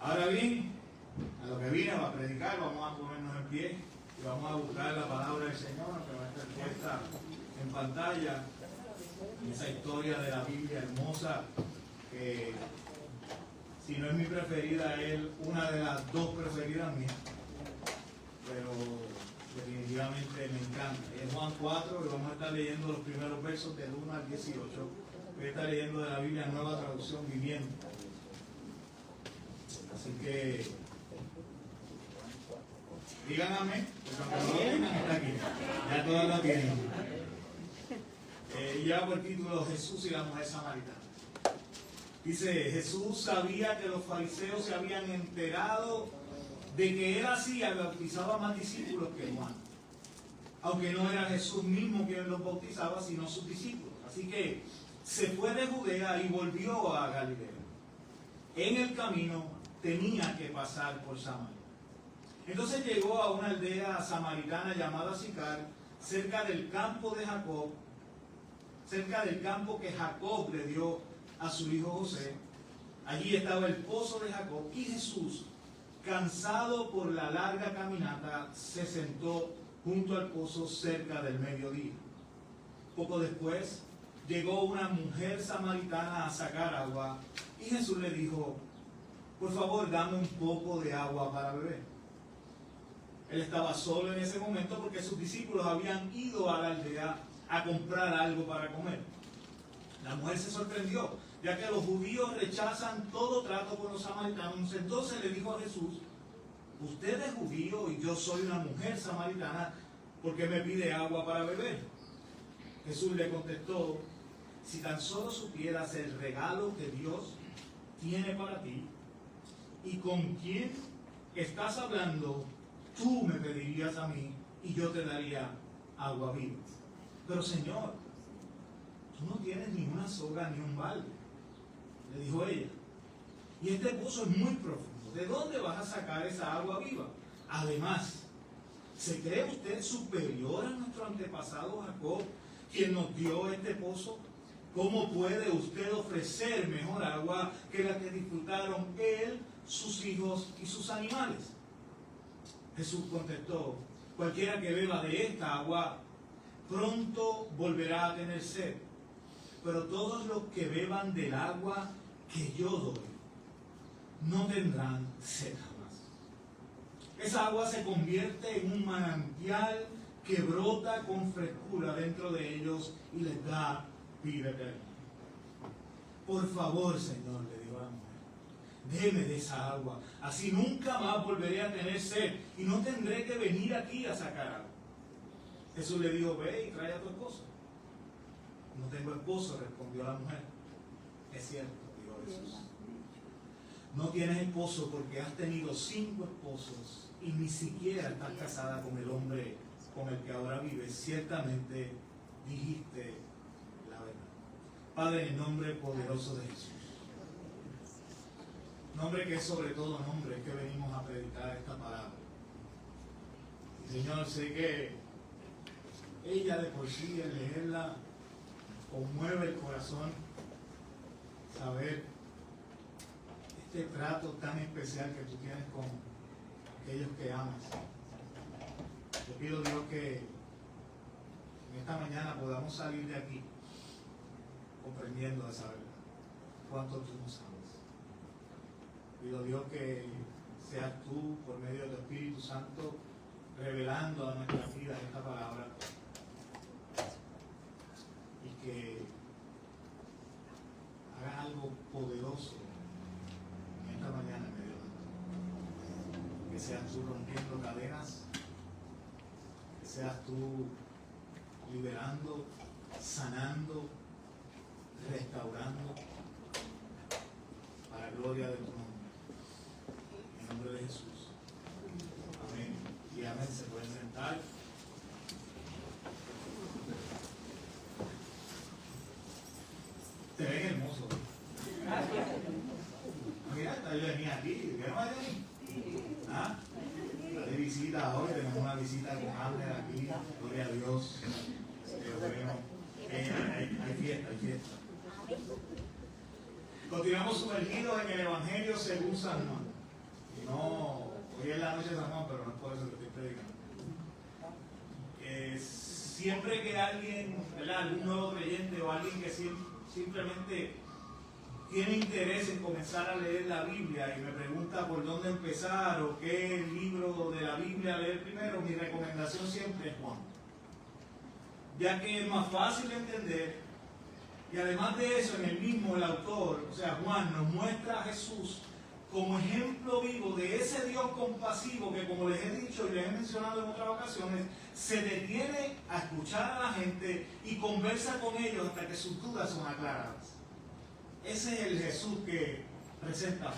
Ahora bien, a lo que vine a predicar, vamos a ponernos en pie y vamos a buscar la palabra del Señor que va a estar puesta en pantalla, esa historia de la Biblia hermosa, que si no es mi preferida, es una de las dos preferidas mías, pero definitivamente me encanta. Es Juan 4 y vamos a estar leyendo los primeros versos del 1 al 18. Voy a estar leyendo de la Biblia Nueva Traducción Viviente. Así que digan amén, porque aunque no lo tengan, está aquí. Ya todos lo tienen. Lleva por título Jesús y la mujer samaritana. Dice, Jesús sabía que los fariseos se habían enterado de que él hacía y bautizaba más discípulos que Juan. Aunque no era Jesús mismo quien los bautizaba, sino sus discípulos. Así que se fue de Judea y volvió a Galilea. En el camino tenía que pasar por Samaria. Entonces llegó a una aldea samaritana llamada Sicar, cerca del campo de Jacob, cerca del campo que Jacob le dio a su hijo José. Allí estaba el pozo de Jacob y Jesús, cansado por la larga caminata, se sentó junto al pozo cerca del mediodía. Poco después llegó una mujer samaritana a sacar agua y Jesús le dijo, por favor, dame un poco de agua para beber. Él estaba solo en ese momento porque sus discípulos habían ido a la aldea a comprar algo para comer. La mujer se sorprendió, ya que los judíos rechazan todo trato con los samaritanos. Entonces le dijo a Jesús, usted es judío y yo soy una mujer samaritana, ¿por qué me pide agua para beber? Jesús le contestó, si tan solo supieras el regalo que Dios tiene para ti y con quién estás hablando, tú me pedirías a mí y yo te daría agua viva. Pero Señor, tú no tienes ni una soga ni un balde, le dijo ella. Y este pozo es muy profundo. ¿De dónde vas a sacar esa agua viva? Además, ¿se cree usted superior a nuestro antepasado Jacob, quien nos dio este pozo? ¿Cómo puede usted ofrecer mejor agua que la que disfrutaron él, sus hijos y sus animales? Jesús contestó, cualquiera que beba de esta agua pronto volverá a tener sed, pero todos los que beban del agua que yo doy no tendrán sed jamás. Esa agua se convierte en un manantial que brota con frescura dentro de ellos y les da vida eterna. Por favor, Señor, le dijo a la mujer, deme de esa agua, así nunca más volveré a tener sed y no tendré que venir aquí a sacar agua. Jesús le dijo, ve y trae a tu esposo. No tengo esposo, respondió la mujer. Es cierto, dijo Jesús. No tienes esposo porque has tenido 5 esposos y ni siquiera estás casada con el hombre con el que ahora vives. Ciertamente dijiste la verdad. Padre, en el nombre poderoso de Jesús, nombre que es sobre todo nombre, es que venimos a predicar esta palabra. Y Señor, sé que ella de por sí, al leerla, conmueve el corazón, saber este trato tan especial que tú tienes con aquellos que amas. Yo pido, Dios, que en esta mañana podamos salir de aquí comprendiendo esa verdad, cuánto tú nos amas. Pido, Dios, que seas tú, por medio de tu Espíritu Santo, revelando a nuestras vidas esta palabra y que hagas algo poderoso en esta mañana en medio de nosotros. Que seas tú rompiendo cadenas, que seas tú liberando, sanando, restaurando, para la gloria de tu nombre. En el nombre de Jesús. Amén. Y amén. Se pueden sentar. Te ven hermoso. Mira, yo venía aquí. ¿Qué no hay de mí? ¿Ah? De visita hoy. Tenemos una visita con Ángel aquí. Gloria a Dios. Hay fiesta, hay fiesta. Continuamos sumergidos en el Evangelio según San Juan. No, hoy es la noche de San Juan, pero no es por eso que estoy predicando. Siempre que alguien, ¿verdad?, algún nuevo creyente o alguien que simplemente tiene interés en comenzar a leer la Biblia y me pregunta por dónde empezar o qué libro de la Biblia leer primero, mi recomendación siempre es Juan, ya que es más fácil de entender y además de eso, en el mismo el autor, o sea Juan, nos muestra a Jesús como ejemplo vivo de ese Dios compasivo que, como les he dicho y les he mencionado en otras ocasiones, se detiene a escuchar a la gente y conversa con ellos hasta que sus dudas son aclaradas. Ese es el Jesús que presentamos.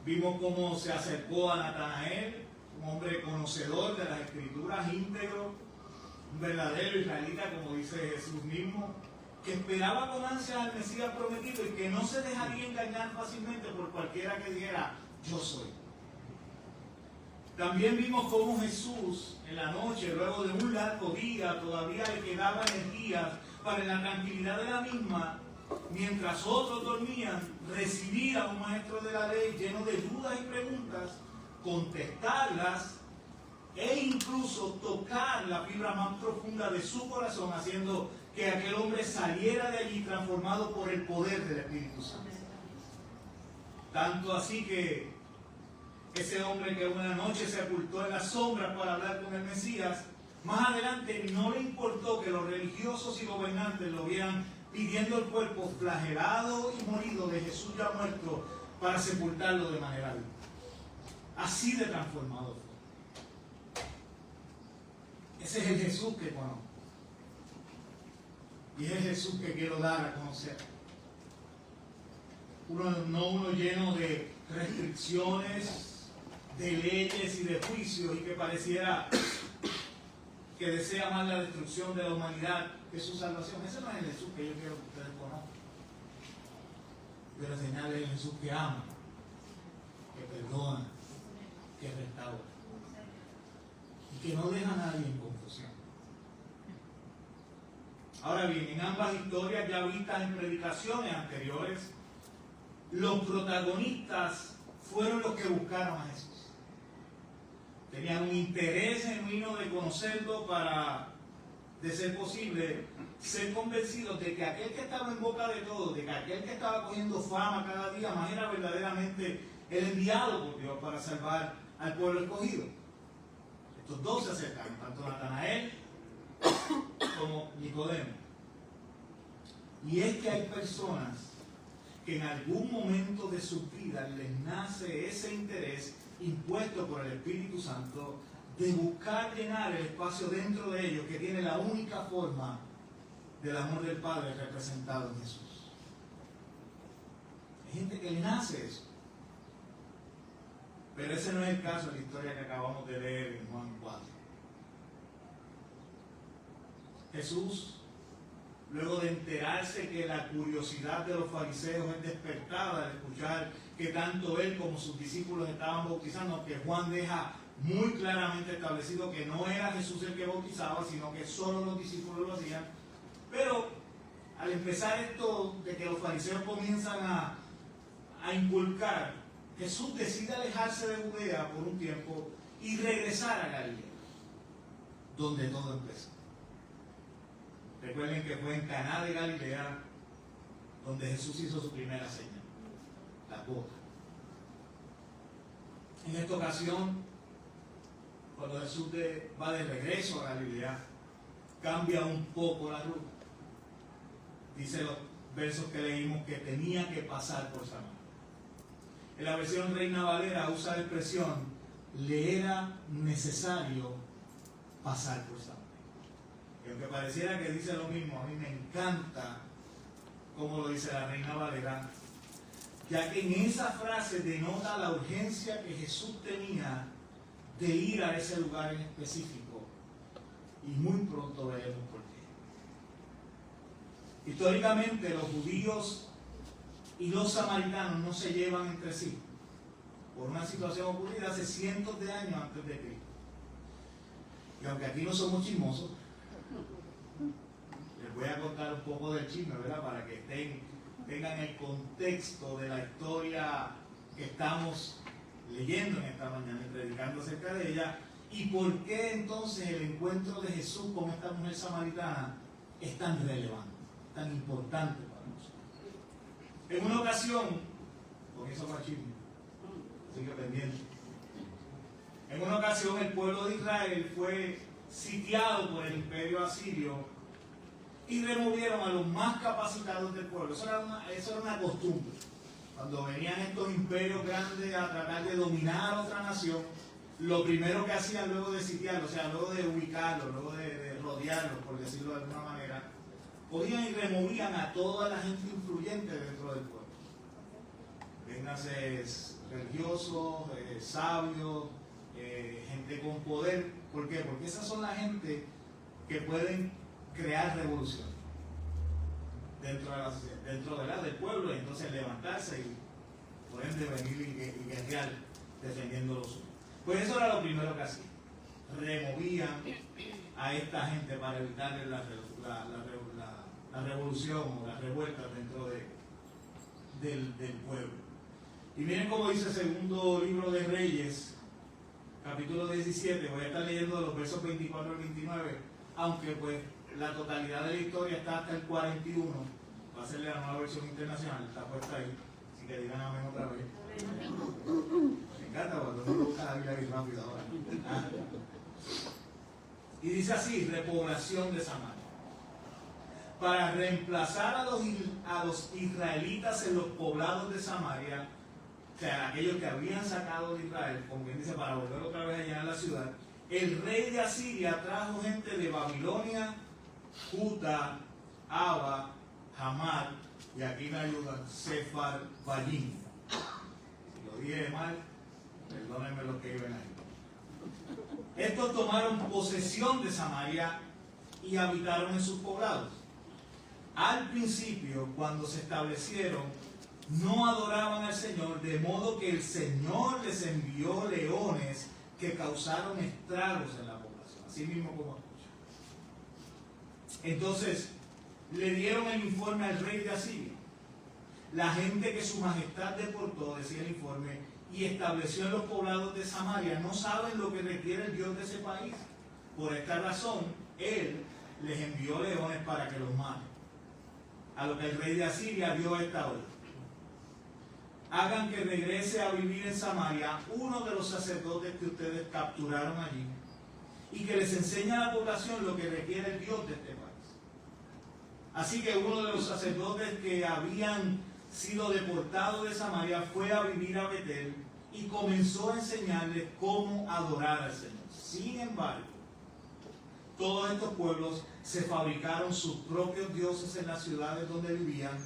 Vimos cómo se acercó a Natanael, un hombre conocedor de las Escrituras, íntegro, un verdadero israelita, como dice Jesús mismo, que esperaba con ansias al Mesías prometido y que no se dejaría engañar fácilmente por cualquiera que dijera, yo soy. También vimos cómo Jesús, en la noche, luego de un largo día, todavía le quedaba energías para, en la tranquilidad de la misma, mientras otros dormían, recibir a un maestro de la ley lleno de dudas y preguntas, contestarlas e incluso tocar la fibra más profunda de su corazón, haciendo que aquel hombre saliera de allí transformado por el poder del Espíritu Santo. Tanto así que ese hombre que una noche se ocultó en las sombras para hablar con el Mesías, más adelante no le importó que los religiosos y gobernantes lo vieran pidiendo el cuerpo flagelado y morido de Jesús ya muerto para sepultarlo de manera viva. Así de transformado fue. Ese es el Jesús que conozco. Y es el Jesús que quiero dar a conocer. No uno lleno de restricciones, de leyes y de juicios, y que pareciera que desea más la destrucción de la humanidad que su salvación. Ese no es el Jesús que yo quiero que ustedes conozcan. Quiero enseñarles el Jesús que ama, que perdona, que restaura y que no deja a nadie en confusión. Ahora bien, en ambas historias ya vistas en predicaciones anteriores, los protagonistas fueron los que buscaron a Jesús. Tenían un interés genuino de conocerlo para, de ser posible, ser convencidos de que aquel que estaba en boca de todos, de que aquel que estaba cogiendo fama cada día más, era verdaderamente el enviado por Dios para salvar al pueblo escogido. Estos dos se acercaron, tanto Natanael como Nicodemo. Y es que hay personas que en algún momento de su vida les nace ese interés impuesto por el Espíritu Santo de buscar llenar el espacio dentro de ellos que tiene la única forma del amor del Padre representado en Jesús. Hay gente que le nace eso. Pero ese no es el caso de la historia que acabamos de leer en Juan 4. Jesús, luego de enterarse que la curiosidad de los fariseos es despertada al escuchar que tanto él como sus discípulos estaban bautizando, que Juan deja muy claramente establecido que no era Jesús el que bautizaba, sino que solo los discípulos lo hacían. Pero al empezar esto de que los fariseos comienzan a inculcar, Jesús decide alejarse de Judea por un tiempo y regresar a Galilea, donde todo empezó. Recuerden que fue en Caná de Galilea donde Jesús hizo su primera señal, la boda. En esta ocasión, cuando Jesús va de regreso a Galilea, cambia un poco la ruta. Dice los versos que leímos que tenía que pasar por Samaria. En la versión Reina Valera usa la expresión, le era necesario pasar por Samaria. Y aunque pareciera que dice lo mismo, a mí me encanta cómo lo dice la Reina Valera, ya que en esa frase denota la urgencia que Jesús tenía de ir a ese lugar en específico. Y muy pronto veremos por qué. Históricamente los judíos y los samaritanos no se llevan entre sí por una situación ocurrida hace cientos de años antes de Cristo. Y aunque aquí no somos chismosos, les voy a contar un poco del chisme, ¿verdad? Para que tengan el contexto de la historia que estamos leyendo en esta mañana y predicando acerca de ella. ¿Y por qué entonces el encuentro de Jesús con esta mujer samaritana es tan relevante, tan importante para nosotros? En una ocasión, con eso machismo, así que pendiente. En una ocasión el pueblo de Israel fue sitiado por el imperio asirio y removieron a los más capacitados del pueblo. Eso era una costumbre. Cuando venían estos imperios grandes a tratar de dominar a otra nación, lo primero que hacían luego de sitiarlo, o sea, luego de ubicarlo, luego de rodearlo, por decirlo de alguna manera, cogían y removían a toda la gente influyente dentro del pueblo. Véngase religiosos, sabios, gente con poder. ¿Por qué? Porque esas son la gente que pueden crear revolución dentro del pueblo, y entonces levantarse y por ende venir y guerrear defendiendo los suyos. Pues eso era lo primero que hacían. Removían a esta gente para evitar la revolución o las revueltas dentro del pueblo. Y miren cómo dice el segundo libro de Reyes, capítulo 17, voy a estar leyendo los versos 24 al 29, aunque pues la totalidad de la historia está hasta el 41, va a ser la nueva versión internacional, está puesta ahí, así que digan amén otra vez. Me encanta cuando uno busca la Biblia bien rápido ahora. Y dice así: repoblación de Samaria. Para reemplazar a los israelitas en los poblados de Samaria, o sea, aquellos que habían sacado de Israel, como bien dice, para volver otra vez a llenar la ciudad, el rey de Asiria trajo gente de Babilonia, Juta, Aba, Hamad, y aquí me ayudan, Sefarvayim. Si lo dije mal, perdónenme los que viven ahí. Estos tomaron posesión de Samaria y habitaron en sus poblados. Al principio, cuando se establecieron, no adoraban al Señor, de modo que el Señor les envió leones que causaron estragos en la población, así mismo como escuchan. Entonces, le dieron el informe al rey de Asiria. La gente que su majestad deportó, decía el informe, y estableció en los poblados de Samaria, no saben lo que requiere el Dios de ese país. Por esta razón, él les envió leones para que los maten. A lo que el rey de Asiria dio esta orden: hagan que regrese a vivir en Samaria uno de los sacerdotes que ustedes capturaron allí, y que les enseñe a la población lo que requiere el Dios de este país. Así que uno de los sacerdotes que habían sido deportados de Samaria fue a vivir a Betel y comenzó a enseñarles cómo adorar al Señor. Sin embargo, todos estos pueblos se fabricaron sus propios dioses en las ciudades donde vivían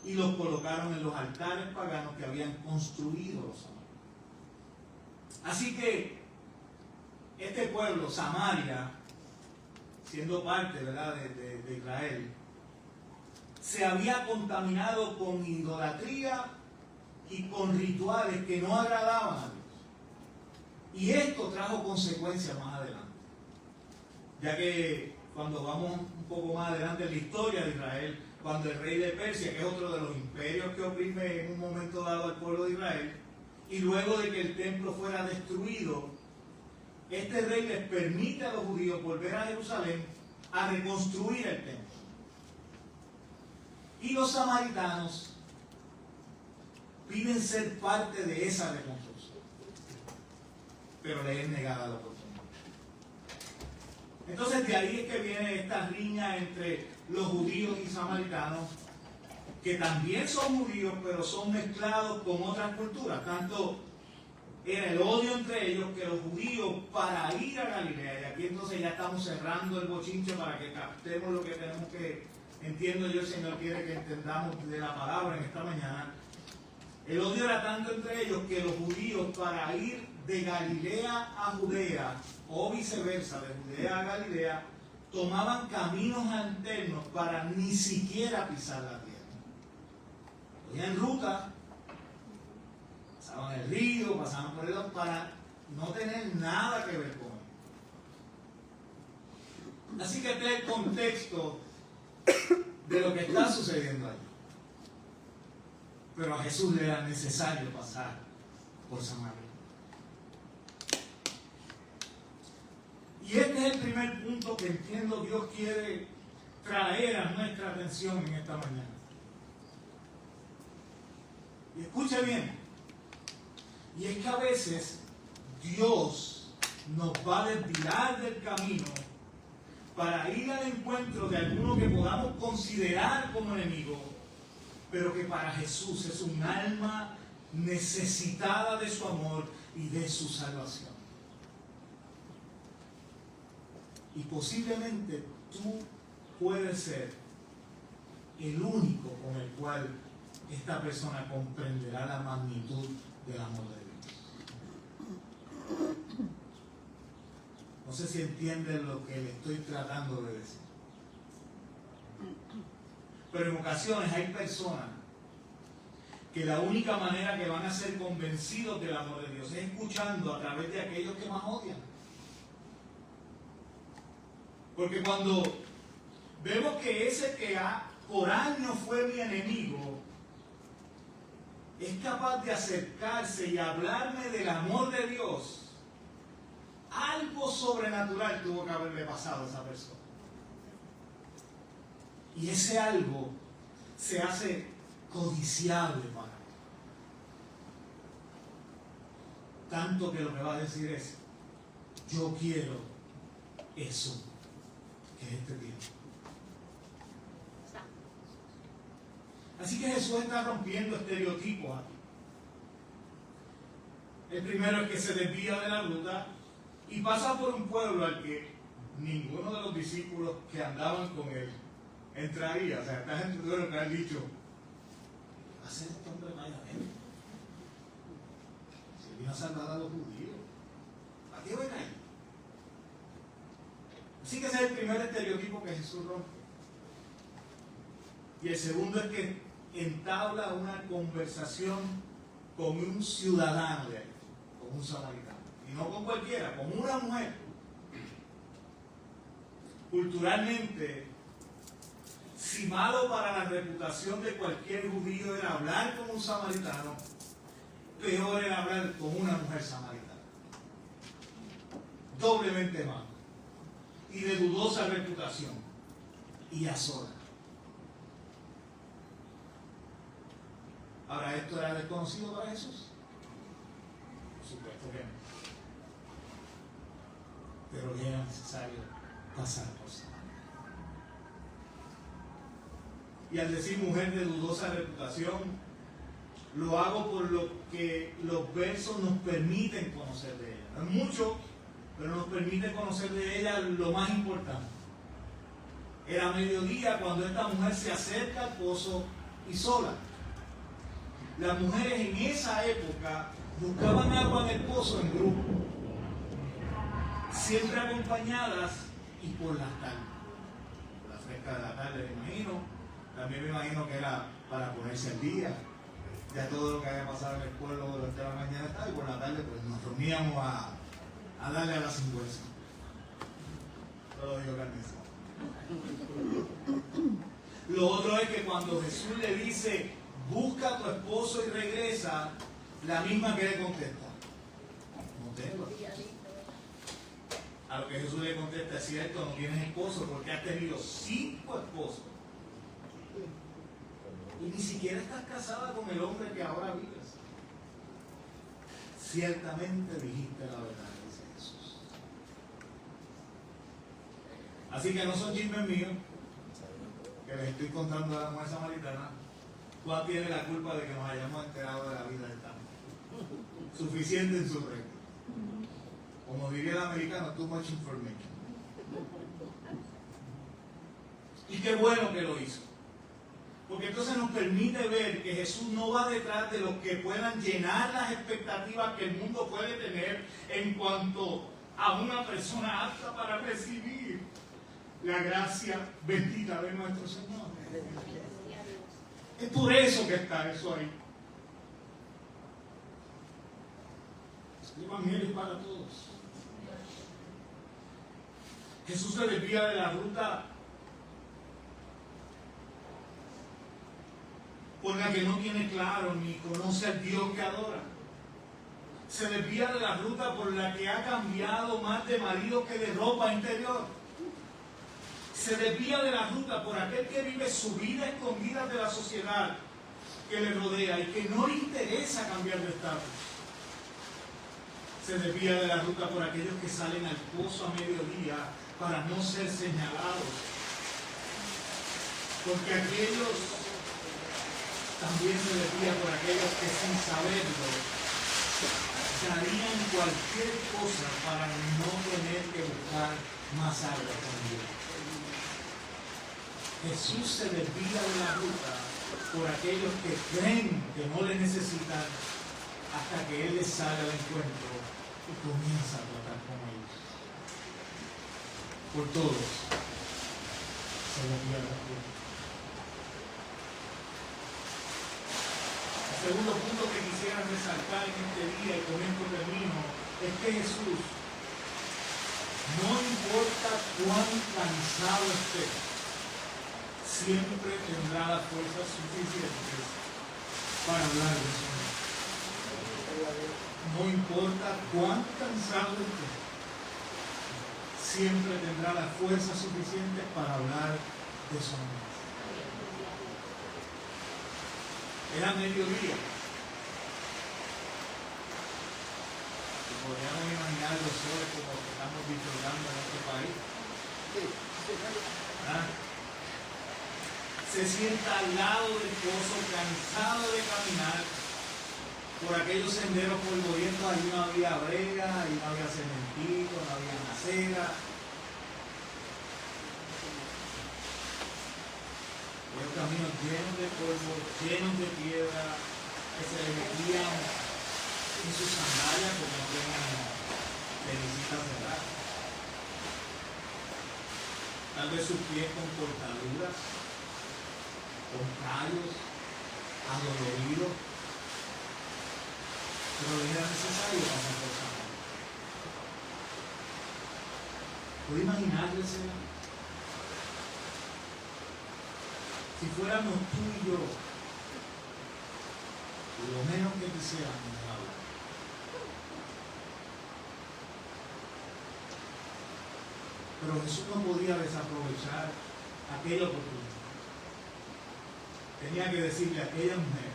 y los colocaron en los altares paganos que habían construido los samaritanos. Así que este pueblo, Samaria, siendo parte, ¿verdad?, de Israel, se había contaminado con idolatría y con rituales que no agradaban a Dios. Y esto trajo consecuencias más adelante, ya que cuando vamos un poco más adelante en la historia de Israel, cuando el rey de Persia, que es otro de los imperios que oprime en un momento dado al pueblo de Israel, y luego de que el templo fuera destruido, este rey les permite a los judíos volver a Jerusalén a reconstruir el templo. Y los samaritanos piden ser parte de esa reconstrucción, pero les es negada la oportunidad. Entonces de ahí es que viene esta riña entre los judíos y samaritanos, que también son judíos, pero son mezclados con otras culturas. Tanto era el odio entre ellos que los judíos, para ir a Galilea, y aquí entonces ya estamos cerrando el bochinche para que captemos lo que tenemos que, entiendo yo, el Señor quiere que entendamos de la palabra en esta mañana. El odio era tanto entre ellos que los judíos, para ir de Galilea a Judea, o viceversa, de Judea a Galilea, tomaban caminos alternos para ni siquiera pisar la tierra. Cogían ruta, pasaban el río, pasaban por el lado, para no tener nada que ver con él. Así que este es el contexto de lo que está sucediendo allí. Pero a Jesús le era necesario pasar por Samaria. Y este es el primer punto que entiendo Dios quiere traer a nuestra atención en esta mañana. Y escuche bien. Y es que a veces Dios nos va a desviar del camino para ir al encuentro de alguno que podamos considerar como enemigo, pero que para Jesús es un alma necesitada de su amor y de su salvación. Y posiblemente tú puedes ser el único con el cual esta persona comprenderá la magnitud del amor de Dios. No sé si entienden lo que le estoy tratando de decir. Pero en ocasiones hay personas que la única manera que van a ser convencidos del amor de Dios es escuchando a través de aquellos que más odian. Porque cuando vemos que ese que por años fue mi enemigo es capaz de acercarse y hablarme del amor de Dios, algo sobrenatural tuvo que haberle pasado a esa persona. Y ese algo se hace codiciable para mí. Tanto que lo que va a decir es, yo quiero eso que este tiene. Así que Jesús está rompiendo estereotipos aquí. El primero es que se desvía de la ruta y pasa por un pueblo al que ninguno de los discípulos que andaban con él entraría. O sea, esta gente tuvieron que haber dicho, ¿qué va a hacer este hombre mayamente? Si él vino a salvar a los judíos, ¿a qué ven ahí? Así que ese es el primer estereotipo que Jesús rompe. Y el segundo es que entabla una conversación con un ciudadano de ahí, con un samaritano. Y no con cualquiera, con una mujer. Culturalmente, si malo para la reputación de cualquier judío era hablar con un samaritano, peor era hablar con una mujer samaritana. Doblemente malo. Y de dudosa reputación. Y a solas. Ahora, ¿esto era desconocido para Jesús? Por supuesto que no. Pero era necesario pasar por Samaria. Y al decir mujer de dudosa reputación, lo hago por lo que los versos nos permiten conocer de ella. No es mucho, pero nos permite conocer de ella lo más importante. Era mediodía cuando esta mujer se acerca al pozo y sola. Las mujeres en esa época buscaban agua en el pozo en grupo, siempre acompañadas y por las tardes. Por la fresca de la tarde, me imagino. También me imagino que era para ponerse al día. Ya todo lo que había pasado en el pueblo durante la mañana estaba, y por la tarde pues nos reuníamos a darle a la sinvergüenza. Todo Dios carniza. Lo otro es que cuando Jesús le dice, busca a tu esposo y regresa, la misma que le contesta, no tengo. A lo que Jesús le contesta, es cierto, no tienes esposo porque has tenido 5 esposos. Y ni siquiera estás casada con el hombre que ahora vives. Ciertamente dijiste la verdad, dice Jesús. Así que no son chismes míos que les estoy contando a la mujer samaritana. Juan tiene la culpa de que nos hayamos enterado de la vida del campo. Suficiente en su reino. Como diría el americano, too much information. Y qué bueno que lo hizo. Porque entonces nos permite ver que Jesús no va detrás de los que puedan llenar las expectativas que el mundo puede tener en cuanto a una persona apta para recibir la gracia bendita de nuestro Señor. Es por eso que está eso ahí. El Evangelio es para todos. Jesús se desvía de la ruta por la que no tiene claro ni conoce al Dios que adora. Se desvía de la ruta por la que ha cambiado más de marido que de ropa interior. Se desvía de la ruta por aquel que vive su vida escondida de la sociedad que le rodea y que no le interesa cambiar de estatus. Se desvía de la ruta por aquellos que salen al pozo a mediodía para no ser señalados. Porque aquellos también se desvía por aquellos que sin saberlo darían cualquier cosa para no tener que buscar más agua con Dios. Jesús se desvía de la ruta por aquellos que creen que no le necesitan hasta que Él les sale al encuentro y comienza a tratar con ellos. Por todos se desvía de la ruta. El segundo punto que quisiera resaltar en este día, y con esto termino, es que Jesús, no importa cuán cansado esté, siempre tendrá las fuerzas suficientes para hablar de su amor. No importa cuán cansado esté, siempre tendrá las fuerzas suficientes para hablar de su amor. Era mediodía. Y podríamos imaginar los soles como que estamos disfrutando en este país. ¿Ah? Se sienta al lado del pozo, cansado de caminar por aquellos senderos polvorientos. Allí no había brega, allí no había cementito, no había acera. Los caminos llenos de polvo, llenos de piedra, que se le metían en sus sandalias porque no tenían tenisitas cerradas. Tal vez sus pies con cortaduras, con callos, adoloridos, pero era necesario pasar por sandalias. ¿Puede imaginarse? Si fuéramos tú y yo, lo menos que quisiéramos es hablar. Pero Jesús no podía desaprovechar aquella oportunidad. Tenía que decirle a aquella mujer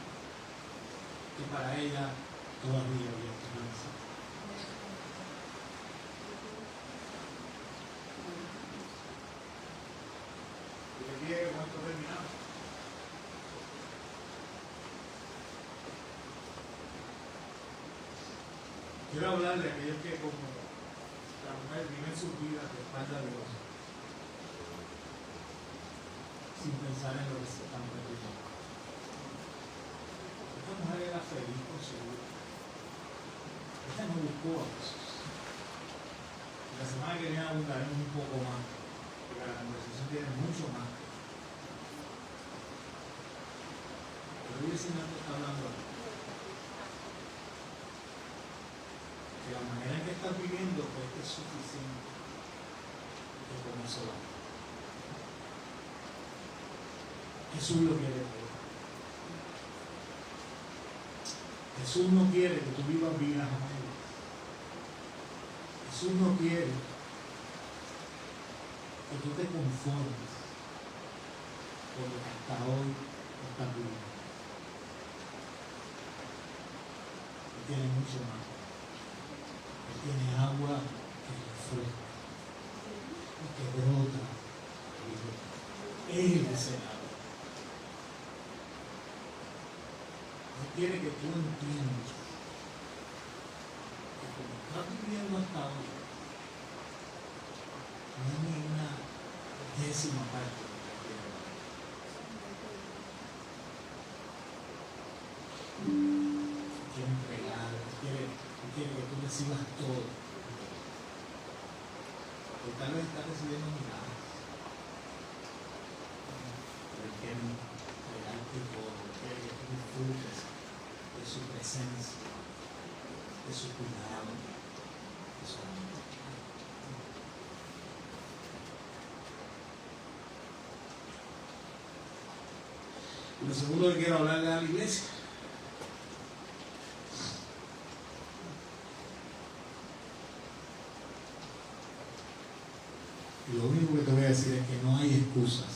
que para ella todavía había esperanza. ¿Cuánto terminamos? Quiero hablar de aquellos que como la mujer viven sus vidas de espalda a Dios sin pensar en lo que se están perdiendo. Esta mujer era feliz con su vida. Esta no buscó a Jesús. La semana que viene abundaremos un poco más, porque la conversación tiene mucho más. Pero hoy el Señor te está hablando aquí. Que la manera en que estás viviendo pues, es suficiente. Que con eso va. Jesús lo quiere todo. Jesús no quiere que tú vivas vidas amargas. Jesús no quiere que tú te conformes con lo que hasta hoy estás viviendo. Él tiene mucho más. Él tiene agua que refresca y que brota. Él es el agua. Él quiere que tú entiendas que como estás viviendo hasta hoy, no hay ni una décima parte de lo que quiere dar. Quiere entregar, quiere que tú recibas todo. Porque tal vez estás recibiendo miradas. Pero Él quiere entregarte todo. Quiere que tú disfrutes de su presencia, de su cuidado, de su amor. Y lo segundo que quiero hablarle a la iglesia Y lo único que te voy a decir es que no hay excusas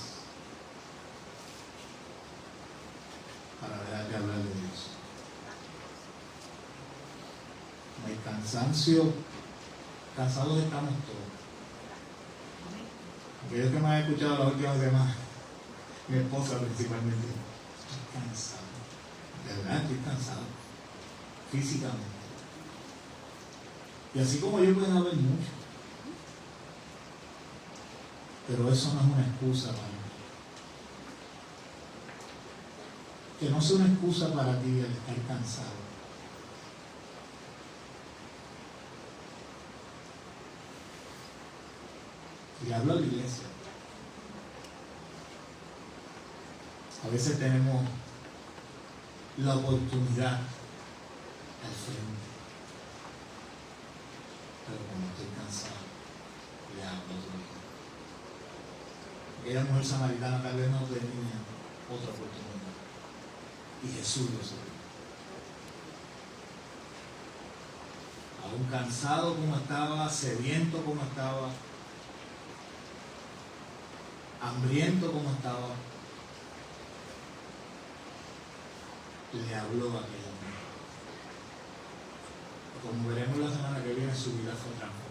para dejar de hablar de Dios. No hay cansancio, cansados estamos todos. Aquellos que me han escuchado las últimas semanas, mi esposa principalmente, estoy cansado, de verdad estoy cansado, físicamente. Y así como yo pueden haber muchos, pero eso no es una excusa para mí. Que no sea una excusa para ti el estar cansado. Y hablo a la iglesia. A veces tenemos la oportunidad al frente, pero cuando estoy cansado, le hablo a otro hijo. Aquella mujer samaritana tal vez no tenía otra oportunidad. Y Jesús lo sabía. Aún cansado como estaba, sediento como estaba, hambriento como estaba, le habló a aquella mujer. Como veremos la semana que viene, su vida fue transformada.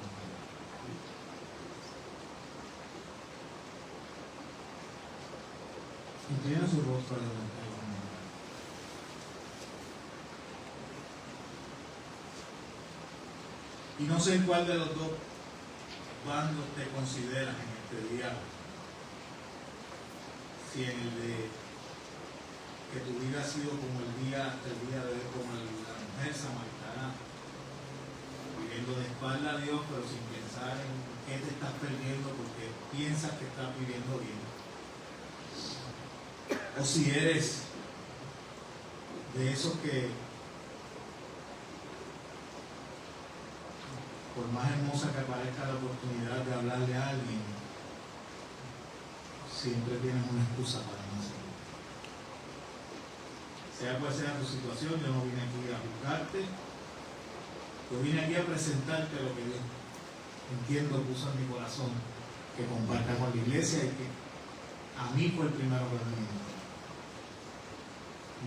Inclina su rostro adelante. Y no sé cuál de los dos bandos te consideras en este día. Si en el de que tu vida ha sido como el día de hoy, como la mujer samaritana, viviendo de espalda a Dios, pero sin pensar en qué te estás perdiendo porque piensas que estás viviendo bien. O si eres de esos que, por más hermosa que parezca la oportunidad de hablarle a alguien, siempre tienes una excusa para no hacerlo. Sea cual sea tu situación, yo no vine aquí a juzgarte, yo vine aquí a presentarte lo que Dios entiendo puso en mi corazón, que comparta con la iglesia y que a mí fue el primero que me vino.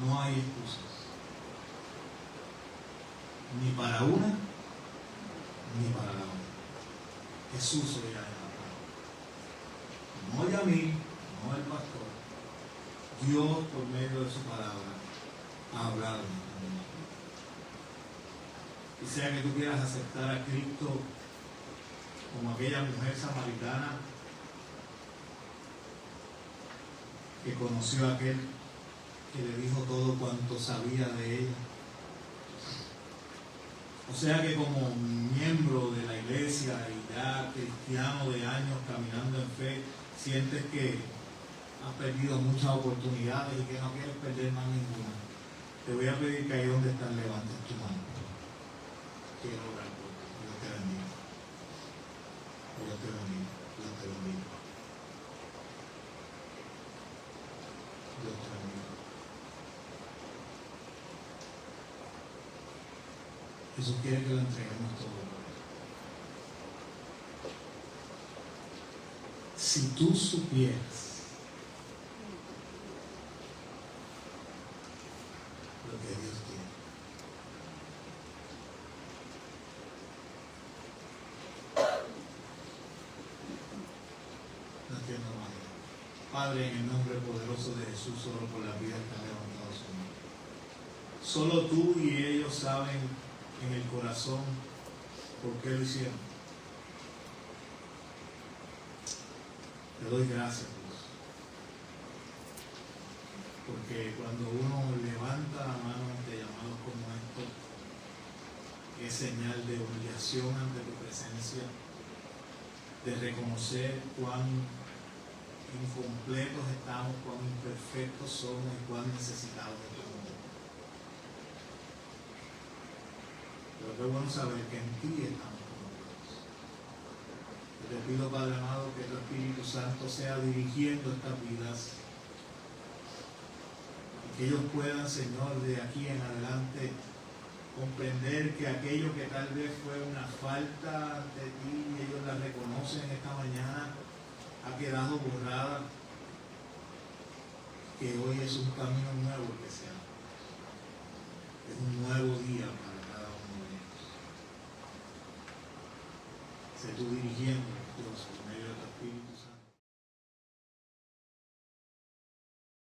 No hay excusas, ni para una ni para la otra. Jesús oirá de la palabra. No Yamil, no el pastor. Dios, por medio de su palabra, ha hablado. Y sea que tú quieras aceptar a Cristo como aquella mujer samaritana que conoció a aquel que le dijo todo cuanto sabía de ella. O sea que como miembro de la iglesia y ya cristiano de años caminando en fe, sientes que has perdido muchas oportunidades y que no quieres perder más ninguna. Te voy a pedir que ahí donde estás levantes tu mano. Quiero orar por ti. Dios te bendiga. Dios te bendiga. Dios te bendiga. Dios te bendiga. Jesús quiere que lo entreguemos todo. Si tú supieras lo que Dios tiene. No entiendo más. Padre, en el nombre poderoso de Jesús, solo por la vida que han levantado su nombre. Solo tú y ellos saben en el corazón por qué lo hicieron. Te doy gracias, Dios. Porque cuando uno levanta la mano ante llamados como estos, es señal de humillación ante tu presencia, de reconocer cuán incompletos estamos, cuán imperfectos somos y cuán necesitados estamos. Pero qué bueno saber que en ti estamos completos. Te pido, Padre amado, que tu Espíritu Santo sea dirigiendo estas vidas y que ellos puedan, Señor, de aquí en adelante comprender que aquello que tal vez fue una falta ante ti y ellos la reconocen esta mañana, ha quedado borrada, que hoy es un camino nuevo que se abre. Es un nuevo día para cada uno de ellos. Sé tú dirigiendo, Dios, por medio de tu Espíritu Santo.